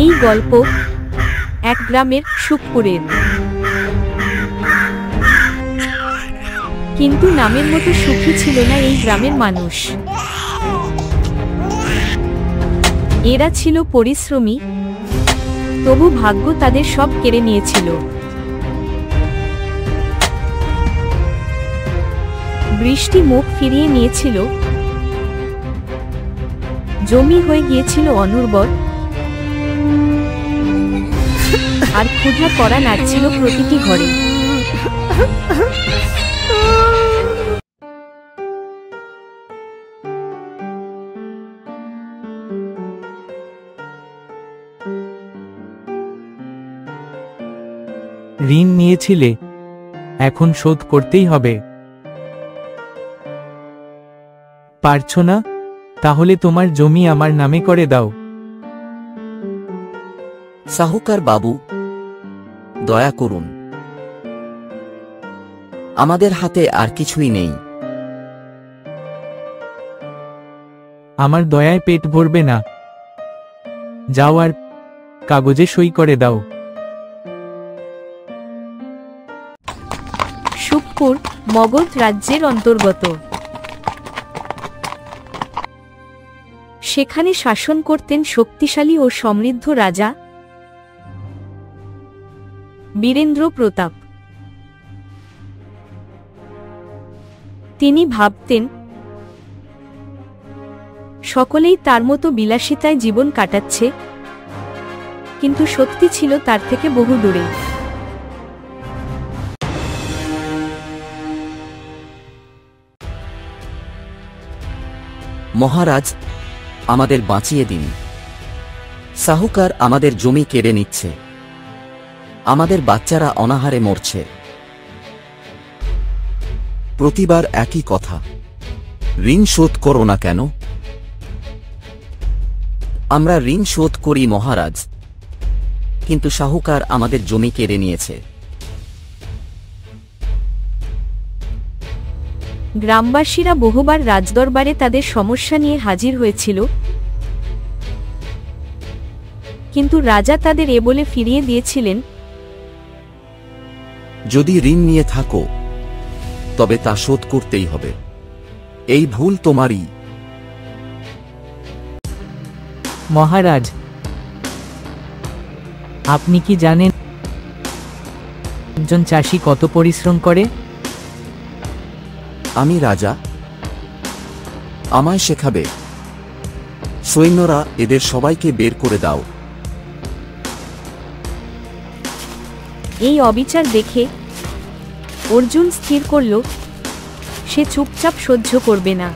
এই গল্প এক গ্রামের সুখপুরের। কিন্তু নামের মতো সুখী ছিল না এই গ্রামের মানুষ। এরা ছিল পরিশ্রমী, তবু ভাগ্য তাদের সব কেড়ে নিয়েছিল। বৃষ্টি মুখ ফিরিয়ে নিয়েছিল, জমি হয়ে গিয়েছিল অনুর্বর, আর ক্ষুধা করা নাড়ছিল প্রতিটি ঘরে। ঋণ নিয়েছিলে, এখন শোধ করতেই হবে। পারছো না? তাহলে তোমার জমি আমার নামে করে দাও। সাহুকার বাবু, দয়া করুন, আমাদের হাতে আর কিছুই নেই। আমার দয়ায় পেট ভরবে না, যাও আর কাগজে সই করে দাও। সুখপুর মগধ রাজ্যের অন্তর্গত। সেখানে শাসন করতেন শক্তিশালী ও সমৃদ্ধ রাজা বীরেন্দ্র প্রতাপ। তিনি ভাবতেন সকলেই তার মতো বিলাসিতায় জীবন কাটাচ্ছে, কিন্তু সত্যি ছিল তার থেকে বহু দূরে। মহারাজ, আমাদের বাঁচিয়ে দিন। সাহুকার আমাদের জমি কেড়ে নিচ্ছে, আমাদের বাচ্চারা অনাহারে মরছে। প্রতিবার একই কথা, ঋণ শোধ করো না কেন? আমরা ঋণ শোধ করি মহারাজ, কিন্তু সাহুকার আমাদের জমি কেড়ে নিয়েছে। গ্রামবাসীরা বহুবার রাজদরবারে তাদের সমস্যা নিয়ে হাজির হয়েছিল, কিন্তু রাজা তাদের এ বলে ফিরিয়ে দিয়েছিলেন, যদি ঋণ নিয়ে থাকো তবে তা শোধ করতেই হবে। এই ভুল তোমারই। মহারাজ, আপনি কি জানেন একজন চাষি কত পরিশ্রম করে? আমি রাজা, আমায় শেখাবে? সৈন্যরা, এদের সবাইকে বের করে দাও। এই অবিচার দেখে অর্জুন স্থির করল সে চুপচাপ সহ্য করবে না।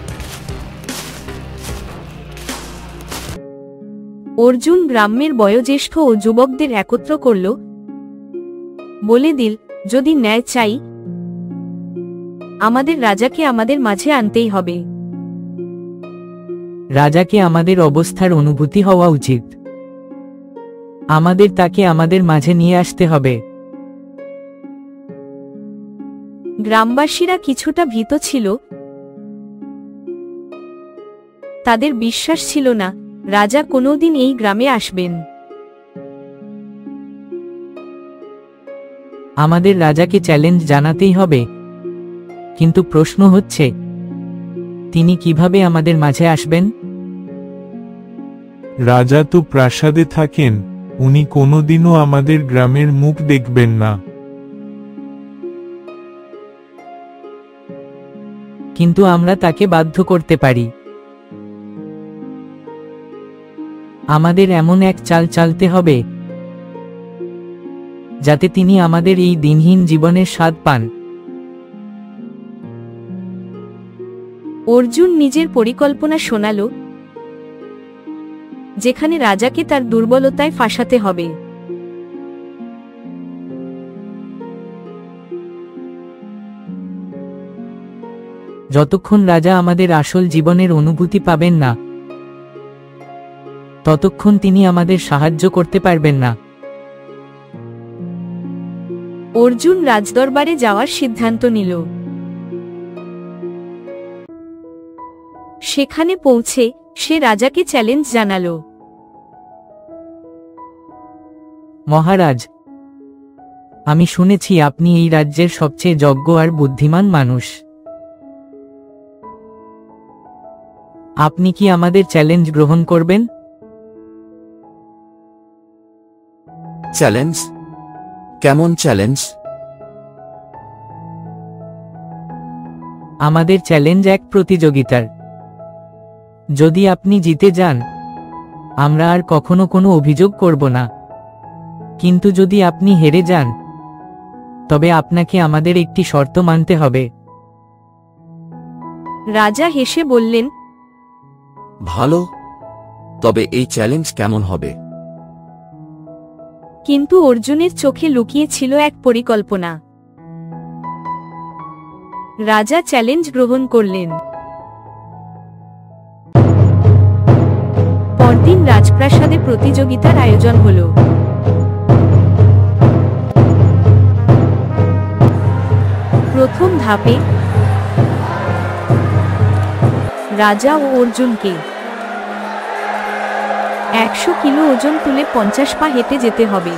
অর্জুন গ্রামের বয়োজ্যেষ্ঠ ও যুবকদের একত্র করল, বলে দিল, যদি ন্যায় চাই আমাদের রাজাকে আমাদের মাঝে আনতেই হবে। রাজাকে আমাদের অবস্থার অনুভূতি হওয়া উচিত, আমাদের তাকে আমাদের মাঝে নিয়ে আসতে হবে। গ্রামবাসীরা কিছুটা ভীত ছিল, তাদের বিশ্বাস ছিল না রাজা কোনোদিন এই গ্রামে আসবেন। আমাদের রাজাকে চ্যালেঞ্জ জানাতেই হবে, কিন্তু প্রশ্ন হচ্ছে তিনি কিভাবে আমাদের মাঝে আসবেন? রাজা তো প্রাসাদে থাকেন, উনি কোনোদিনও আমাদের গ্রামের মুখ দেখবেন না। কিন্তু আমরা তাকে বাধ্য করতে পারি। আমাদের এমন এক চাল চালতে হবে যাতে তিনি আমাদের এই দিনহীন জীবনের স্বাদ পান। অর্জুন নিজের পরিকল্পনা শোনাল, যেখানে রাজাকে তার দুর্বলতায় ফাঁসাতে হবে। যতক্ষণ রাজা আমাদের আসল জীবনের অনুভূতি পাবেন না, ততক্ষণ তিনি আমাদের সাহায্য করতে পারবেন না। অর্জুন রাজদরবারে যাওয়ার সিদ্ধান্ত নিল। সেখানে পৌঁছে সে রাজাকে চ্যালেঞ্জ জানালো, মহারাজ, আমি শুনেছি আপনি এই রাজ্যের সবচেয়ে যোগ্য আর বুদ্ধিমান মানুষ। আপনি কি আমাদের চ্যালেঞ্জ গ্রহণ করবেন? চ্যালেঞ্জ? কেমন চ্যালেঞ্জ? আমাদের চ্যালেঞ্জ এক প্রতিযোগিতার। যদি আপনি জিতে যান, আমরা আর কখনো কোনো অভিযোগ করব না। কিন্তু যদি আপনি হেরে যান, তবে আপনাকে আমাদের একটি শর্ত মানতে হবে। রাজা হেসে বললেন, ভালো, তবে এই চ্যালেঞ্জ কেমন হবে? কিন্তু অর্জুনের চোখে লুকিয়ে ছিল এক পরিকল্পনা। রাজা চ্যালেঞ্জ গ্রহণ করলেন। পরদিন রাজপ্রাসাদে প্রতিযোগিতার আয়োজন হল। প্রথম ধাপে রাজা ও অর্জুনকে 100 কিলো ওজন তুলে 50 পা হেঁটে যেতে হবে।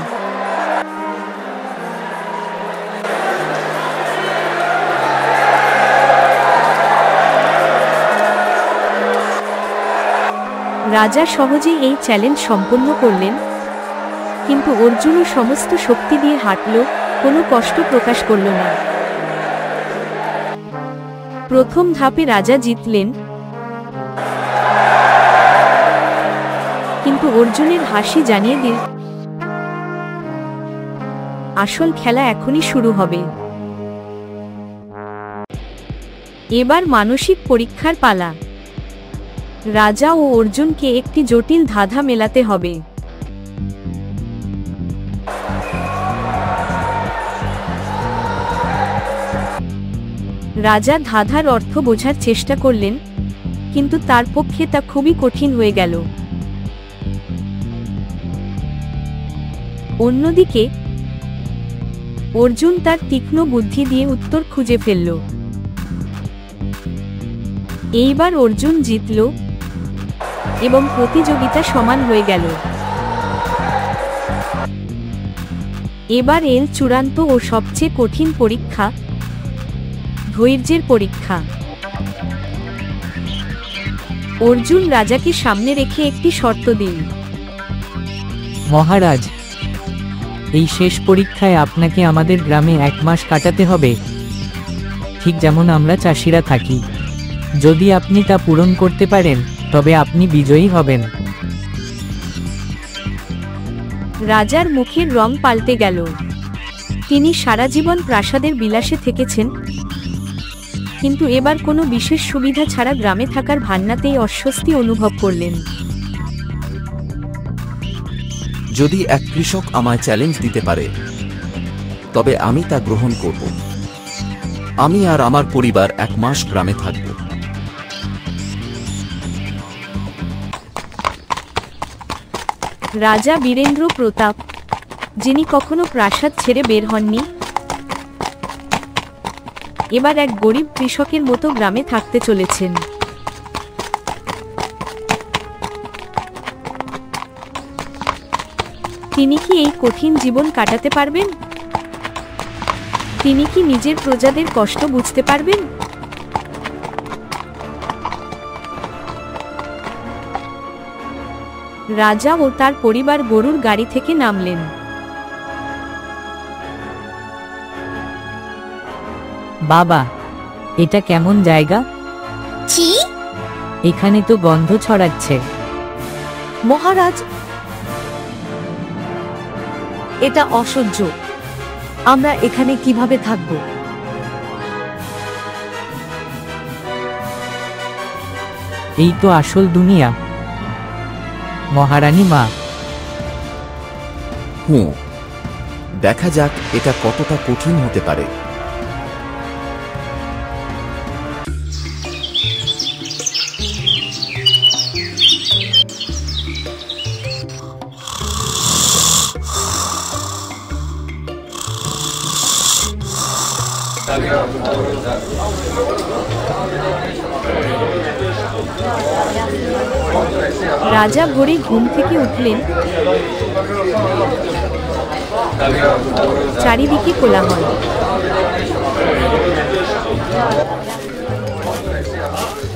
রাজা সহজেই এই চ্যালেঞ্জ সম্পন্ন করলেন, কিন্তু অর্জুনও সমস্ত শক্তি দিয়ে হাঁটল, কোনো কষ্ট প্রকাশ করল না। প্রথম ধাপে রাজা জিতলেন, কিন্তু অর্জুনের হাসি জানিয়ে দিল আসল খেলা এখনই শুরু হবে। এবার মানসিক পরীক্ষার পালা। রাজা ও অর্জুনকে একটি জটিল ধাঁধা মেলাতে হবে। রাজা ধাঁধার অর্থ বোঝার চেষ্টা করলেন, কিন্তু তার পক্ষে তা খুবই কঠিন হয়ে গেল। অন্যদিকে অর্জুন তার তীক্ষ্ণ বুদ্ধি দিয়ে উত্তর খুঁজে ফেলল। এইবার অর্জুন জিতল এবং প্রতিযোগিতা সমান হয়ে গেল। এবার এল চূড়ান্ত ও সবচেয়ে কঠিন পরীক্ষা, ধৈর্যের পরীক্ষা। অর্জুন রাজাকে সামনে রেখে একটি শর্ত দিল। মহারাজ, এই শেষ পরীক্ষায় আপনাকে আমাদের গ্রামে 1 মাস কাটাতে হবে, ঠিক যেমন আমরা চাষিরা থাকি। যদি আপনি তা পূরণ করতে পারেন, তবে আপনি বিজয়ী হবেন। রাজার মুখের রং পাল্টে গেল। তিনি সারা জীবন প্রাসাদের বিলাসে থেকেছেন, কিন্তু এবার কোনো বিশেষ সুবিধা ছাড়া গ্রামে থাকার ভান্নাতেই অস্বস্তি অনুভব করলেন। যদি এক কৃষক আমায় চ্যালেঞ্জ দিতে পারে, তবে আমি তা গ্রহণ করব। আমি আর আমার পরিবার 1 মাস গ্রামে থাকব। রাজা বীরেন্দ্র প্রতাপ, যিনি কখনো প্রাসাদ ছেড়ে বের হননি, এবার এক গরিব কৃষকের মতো গ্রামে থাকতে চলেছেন। তিনি কি এই কঠিন জীবন কাটাতে পারবেন? তিনি কি নিজের প্রজাদের কষ্ট বুঝতে পারবেন? রাজা ও তার পরিবার গরুর গাড়ি থেকে নামলেন। বাবা, এটা কেমন জায়গা? ছি! এখানে তো গন্ধ ছড়াচ্ছে। মহারাজ, এটা অসহ্য। আমরা এখানে কিভাবে থাকব? এই তো আসল দুনিয়া, মহারানী মা। দেখা যাক এটা কতটা কঠিন হতে পারে। রাজা ভোরে ঘুম থেকে উঠলেন চারিদিকে কোলাহল।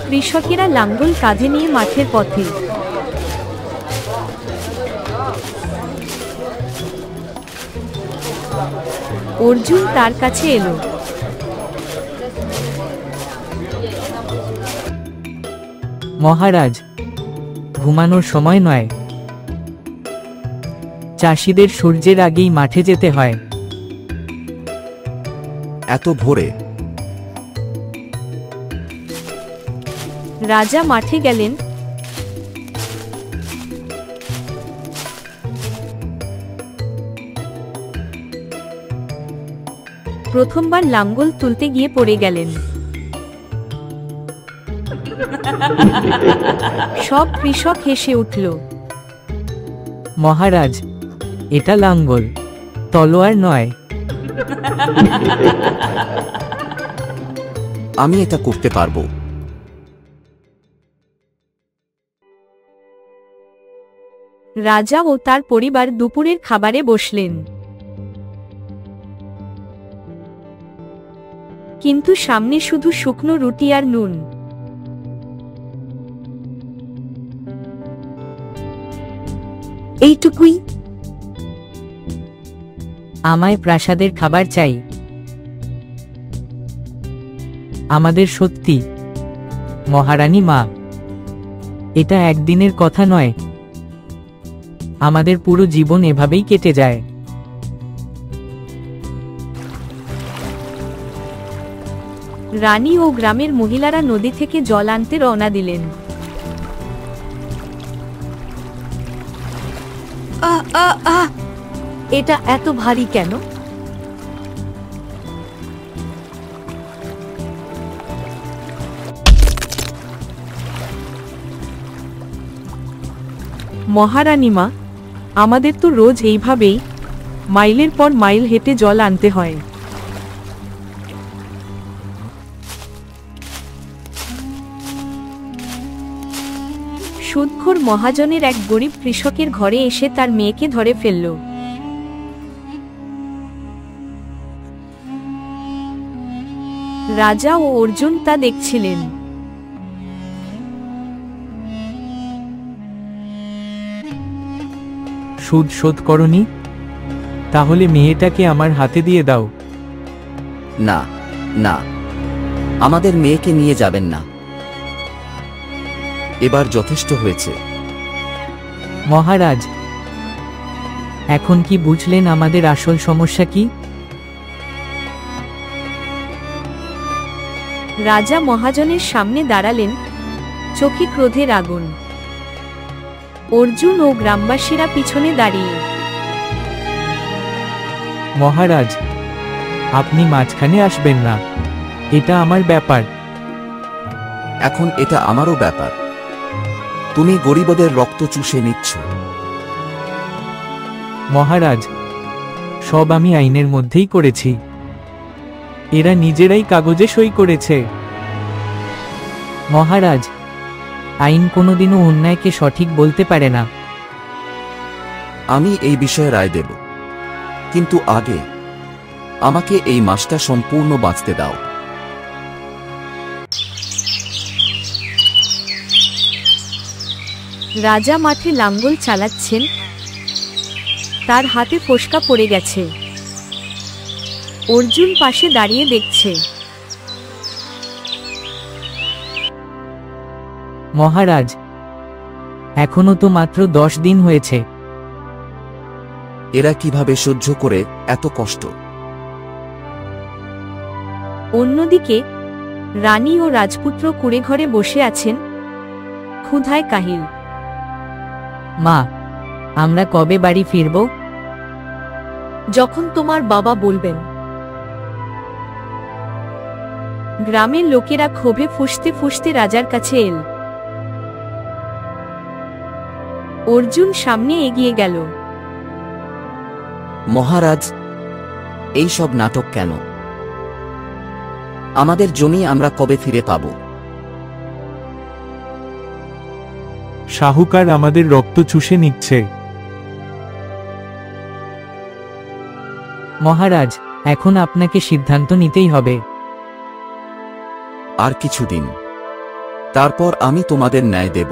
কৃষকেরা লাঙ্গল কাঁধে নিয়ে মাঠের পথে। অর্জুন তার কাছে এলো। মহারাজ, ঘুমানোর সময় নয়। চাষিদের সূর্যের আগেই মাঠে যেতে হয়। এত ভোরে? রাজা মাঠে গেলেন। প্রথমবার লাঙ্গল তুলতে গিয়ে পড়ে গেলেন। সব কৃষক হেসে উঠল। মহারাজ, এটা লাঙ্গল, তলোয়ার নয়। আমি এটা করতে পারবো। রাজা ও তার পরিবার দুপুরের খাবারে বসলেন। কিন্তু সামনে শুধু শুকনো রুটি আর নুন। এইটুকুই? আমায় প্রাসাদের খাবার চাই। আমাদের সত্যি, মহারানী মা, এটা একদিনের কথা নয়। আমাদের পুরো জীবন এভাবেই কেটে যায়। রানী ও গ্রামের মহিলারা নদী থেকে জল আনতে রওনা দিলেন। এটা এত ভারী কেন? মহারানী মা, আমাদের তো রোজ এইভাবেই মাইলের পর মাইল হেঁটে জল আনতে হয়। সুদখোর মহাজনের এক গরিব কৃষকের ঘরে এসে তার মেয়েকে ধরে ফেলল। রাজা ও অর্জুন তা দেখছিলেন। সুদ শোধ করনি? তাহলে মেয়েটাকে আমার হাতে দিয়ে দাও। না, না, আমাদের মেয়েকে নিয়ে যাবেন না। এবার যথেষ্ট হয়েছে। মহারাজ, এখন কি বুঝলেন আমাদের আসল সমস্যা কি? রাজা মহাজনের সামনে দাঁড়ালেন, চোখে ক্রোধের আগুন। অর্জুন ও গ্রামবাসীরা পিছনে দাঁড়িয়ে। মহারাজ, আপনি মাঝখানে আসবেন না। এটা আমার ব্যাপার। এখন এটা আমারও ব্যাপার। তুমি গরিবদের রক্ত চুষে নিচ্ছ। মহারাজ, সব আমি আইনের মধ্যেই করেছি। এরা নিজেরাই কাগজে সই করেছে। মহারাজ, আইন কোনোদিনও অন্যায়কে সঠিক বলতে পারে না। আমি এই বিষয়ে রায় দেব, কিন্তু আগে আমাকে এই মাসটা সম্পূর্ণ বাঁচতে দাও। রাজা মাঠে লাঙ্গল চালাচ্ছেন। তার হাতে ফোস্কা পড়ে গেছে। অর্জুন পাশে দাঁড়িয়ে দেখছে। মহারাজ, এখনো তো মাত্র 10 দিন হয়েছে। এরা কিভাবে সহ্য করে এত কষ্ট? অন্যদিকে রানী ও রাজপুত্র কুঁড়েঘরে বসে আছেন, ক্ষুধায় কাহিল। মা, আমরা কবে বাড়ি ফিরব? যখন তোমার বাবা বলবেন। গ্রামের লোকেরা ক্ষোভে ফুঁসতে ফুঁসতে রাজার কাছে এল। অর্জুন সামনে এগিয়ে গেল। মহারাজ, এই সব নাটক কেন? আমাদের জমি আমরা কবে ফিরে পাব? শাহুকার আমাদের রক্ত চুষে নিচ্ছে। মহারাজ, এখন আপনাকে সিদ্ধান্ত নিতেই হবে। আর কিছুদিন, তারপর আমি তোমাদের ন্যায় দেব।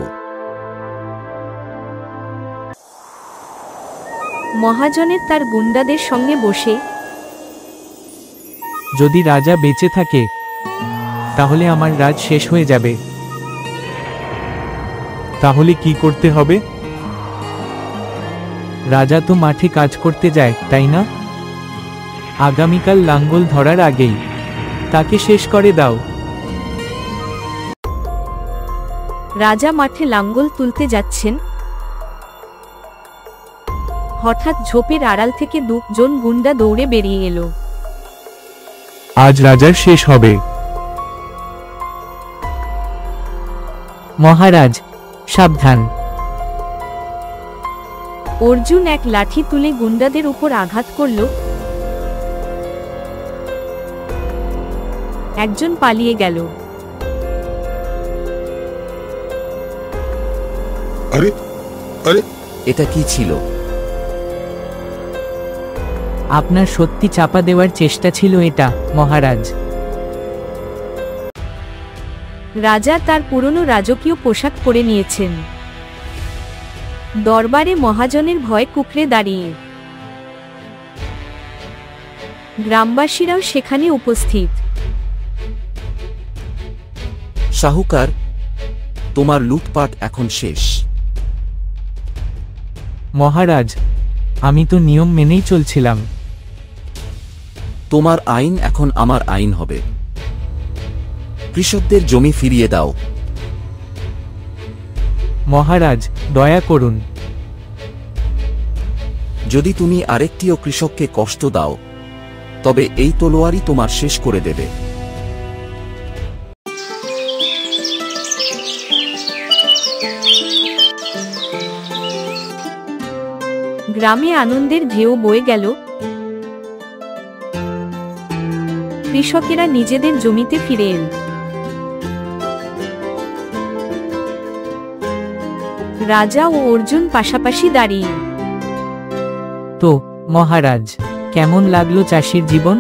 মহাজনের তার গুন্ডাদের সঙ্গে বসে যদি রাজা বেঁচে থাকে তাহলে আমার রাজ শেষ হয়ে যাবে। তাহলে কি করতে হবে? রাজা তো মাঠে কাজ করতে যায়, তাই না? আগামীকাল লাঙ্গল ধরার আগেই তাকে শেষ করে দাও। রাজা মাঠে লাঙ্গল তুলতে যাচ্ছেন, হঠাৎ ঝোপের আড়াল থেকে দুজন গুন্ডা দৌড়ে বেরিয়ে এলো। আজ রাজার শেষ হবে। মহারাজ, সাবধান। অর্জুন এক লাঠি তুলে গুন্ডাদের উপর আঘাত করল। একজন পালিয়ে গেল। আরে আরে এটা কি ছিল? আপনার সত্যি চাপা দেওয়ার চেষ্টা ছিল এটা, মহারাজ। রাজা তার পুরনো রাজকীয় পোশাক পরে নিয়েছেন। দরবারে মহাজনের ভয় কুঁকড়ে দাঁড়িয়ে। গ্রামবাসীরাও সেখানে উপস্থিত। শাহুকার, তোমার লুটপাট এখন শেষ। মহারাজ, আমি তো নিয়ম মেনেই চলছিলাম। তোমার আইন এখন আমার আইন হবে। কৃষকদের জমি ফিরিয়ে দাও। মহারাজ, দয়া করুন। যদি তুমি আরেকটিও কৃষককে কষ্ট দাও তবে এই তলোয়ারই তোমার শেষ করে দেবে। গ্রামে আনন্দের ঢেউ বয়ে গেল। কৃষকেরা নিজেদের জমিতে ফিরে এল। রাজা ও অর্জুন পাশাপাশি দাঁড়িয়ে। তো মহারাজ, কেমন লাগলো চাষির জীবন?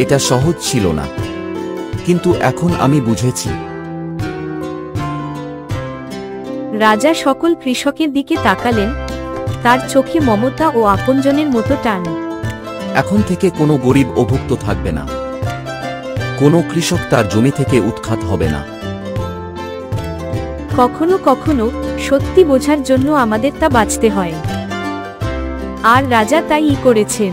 এটা সহজ ছিল না, কিন্তু এখন আমি বুঝেছি। রাজা সকল কৃষকের দিকে তাকালেন, তার চোখে মমতা ও আপনজনের মতো টান। এখন থেকে কোনো গরিব অভুক্ত থাকবে না, কোনো কৃষক তার জমি থেকে উৎখাত হবে না। কখনো কখনো সত্যি বোঝার জন্য আমাদের তা বাঁচতে হয়, আর রাজা তাই করেছেন।